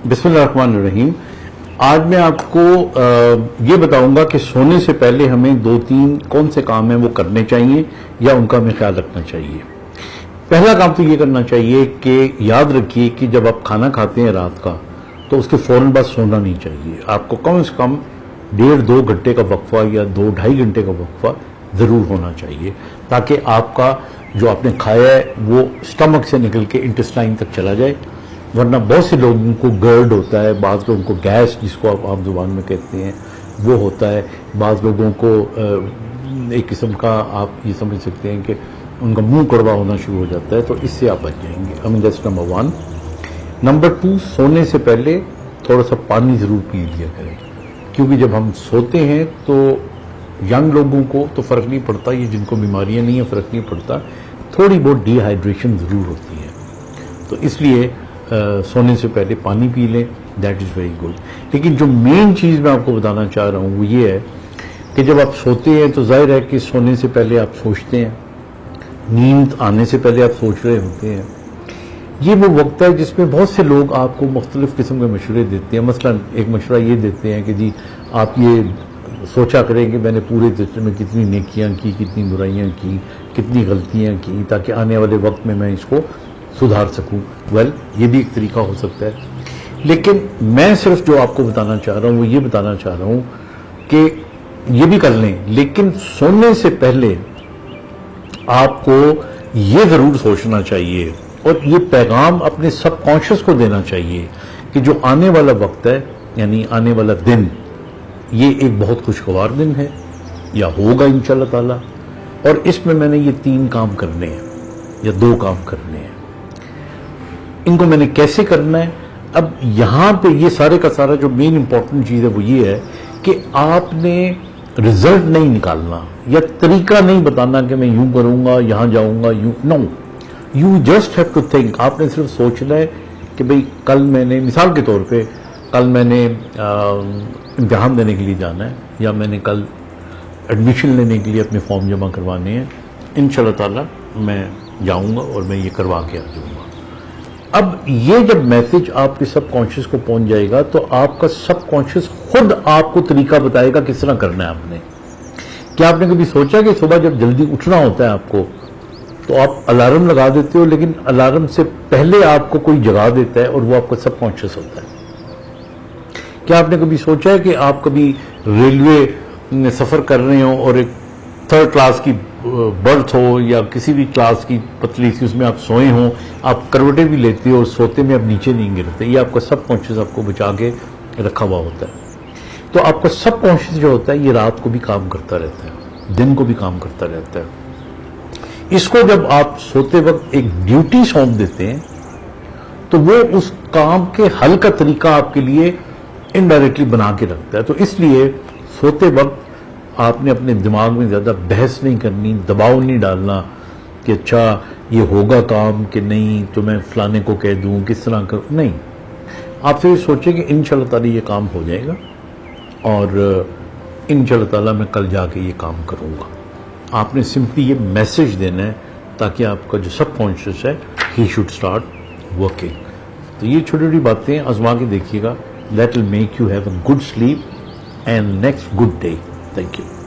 बिस्मिल्लाहिर्रहमानिर्रहीम। आज मैं आपको ये बताऊंगा कि सोने से पहले हमें 2-3 कौन से काम हैं वो करने चाहिए या उनका हमें ख्याल रखना चाहिए। पहला काम तो ये करना चाहिए कि याद रखिए कि जब आप खाना खाते हैं रात का तो उसके फौरन बाद सोना नहीं चाहिए। आपको कम से कम 1.5-2 घंटे का वक्फा या 2-2.5 घंटे का वक्फा जरूर होना चाहिए, ताकि आपका जो आपने खाया है वो स्टमक से निकल के इंटेस्टाइन तक चला जाए। वरना बहुत से लोगों को गर्ड होता है, बाज़ लोगों को गैस, जिसको आप आम जुबान में कहते हैं, वो होता है। बाज़ लोगों को एक किस्म का आप ये समझ सकते हैं कि उनका मुंह कड़वा होना शुरू हो जाता है, तो इससे आप बच जाएंगे। I mean that's number 1। Number 2, सोने से पहले थोड़ा सा पानी ज़रूर पी लिया करें, क्योंकि जब हम सोते हैं तो यंग लोगों को तो फ़र्क नहीं पड़ता, ये जिनको बीमारियां नहीं है फ़र्क नहीं पड़ता, थोड़ी बहुत डिहाइड्रेशन ज़रूर होती है। तो इसलिए सोने से पहले पानी पी लें, दैट इज़ वेरी गुड। लेकिन जो मेन चीज़ मैं आपको बताना चाह रहा हूँ वो ये है कि जब आप सोते हैं तो जाहिर है कि सोने से पहले आप सोचते हैं, नींद आने से पहले आप सोच रहे होते हैं। ये वो वक्त है जिसमें बहुत से लोग आपको मुख्तलिफ किस्म के मशवरे देते हैं। मसलन एक मशवरा ये देते हैं कि जी आप ये सोचा करें कि मैंने पूरे दिन में कितनी नेकियां की, कितनी बुराइयां की, कितनी गलतियां की, ताकि आने वाले वक्त में मैं इसको सुधार सकूं। वेल, ये भी एक तरीका हो सकता है, लेकिन मैं सिर्फ जो आपको बताना चाह रहा हूं वो ये बताना चाह रहा हूं कि ये भी कर लें, लेकिन सोने से पहले आपको ये जरूर सोचना चाहिए और ये पैगाम अपने सबकॉन्शियस को देना चाहिए कि जो आने वाला वक्त है, यानी आने वाला दिन, ये एक बहुत खुशगवार दिन है या होगा इंशाअल्लाह ताला, और इसमें मैंने ये 3 काम करने हैं या 2 काम करने हैं। इनको मैंने कैसे करना है? अब यहां पे ये सारे का सारा जो मेन इंपॉर्टेंट चीज है वो ये है कि आपने रिजल्ट नहीं निकालना या तरीका नहीं बताना कि मैं यूं करूंगा, यहां जाऊंगा, यूं। No, you just have to think. आपने सिर्फ सोचना है कि भाई कल मैंने, मिसाल के तौर पे, कल मैंने इम्तिहान देने के लिए जाना है, या मैंने कल एडमिशन लेने के लिए अपने फॉर्म जमा करवाने हैं, इंशाअल्लाह ताला मैं जाऊंगा और मैं ये करवा के आ जाऊंगा। अब ये जब मैसेज आपके सबकॉन्शियस को पहुंच जाएगा तो आपका सबकॉन्शियस खुद आपको तरीका बताएगा किस तरह करना है आपने। क्या आपने कभी सोचा कि सुबह जब जल्दी उठना होता है आपको, तो आप अलार्म लगा देते हो, लेकिन अलार्म से पहले आपको कोई जगा देता है और वो आपका सबकॉन्शियस होता है। क्या आपने कभी सोचा है कि आप कभी रेलवे में सफर कर रहे हो और एक 3rd क्लास की बर्थ हो या किसी भी क्लास की पतली सी, उसमें आप सोए हो, आप करवटें भी लेते हो और सोते में आप नीचे नहीं गिरते। ये आपका सबकॉन्शियस आपको बचा के रखा हुआ होता है। तो आपका सबकॉन्शियस जो होता है ये रात को भी काम करता रहता है, दिन को भी काम करता रहता है। इसको जब आप सोते वक्त एक ड्यूटी सौंप देते हैं तो वो उस काम के हल का तरीका आपके लिए इनडायरेक्टली बना के रखता है। तो इसलिए सोते वक्त आपने अपने दिमाग में ज्यादा बहस नहीं करनी, दबाव नहीं डालना कि अच्छा ये होगा काम कि नहीं, तो मैं फलाने को कह दूं, किस तरह करूं। नहीं, आप फिर सोचें कि इंशाअल्लाह ताला ये काम हो जाएगा और इंशाअल्लाह ताला मैं कल जाके ये काम करूंगा। आपने सिंपली ये मैसेज देना है ताकि आपका जो सबकॉन्शियस है ही शुड स्टार्ट वर्किंग। तो ये छोटी छोटी बातें आजमा के देखिएगा, that will make you have a good sleep and next good day. Thank you.